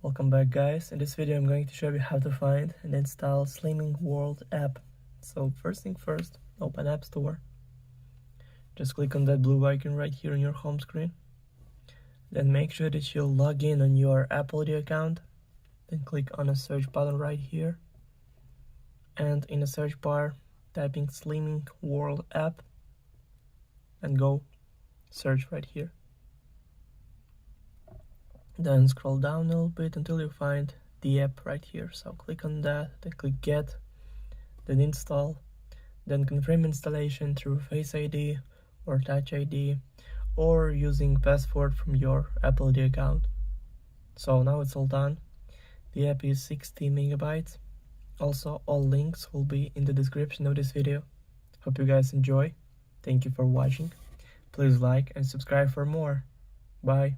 Welcome back, guys. In this video I'm going to show you how to find and install Slimming World app. So first thing first, open App Store. Just click on that blue icon right here on your home screen. Then make sure that you log in on your Apple ID account. Then click on a search button right here. And in the search bar, typing Slimming World app and go search right here. Then scroll down a little bit until you find the app right here. So click on that, then click get, then install, then confirm installation through Face ID or Touch ID or using password from your Apple ID account. So now it's all done. The app is 60 megabytes. Also, all links will be in the description of this video. Hope you guys enjoy. Thank you for watching. Please like and subscribe for more. Bye.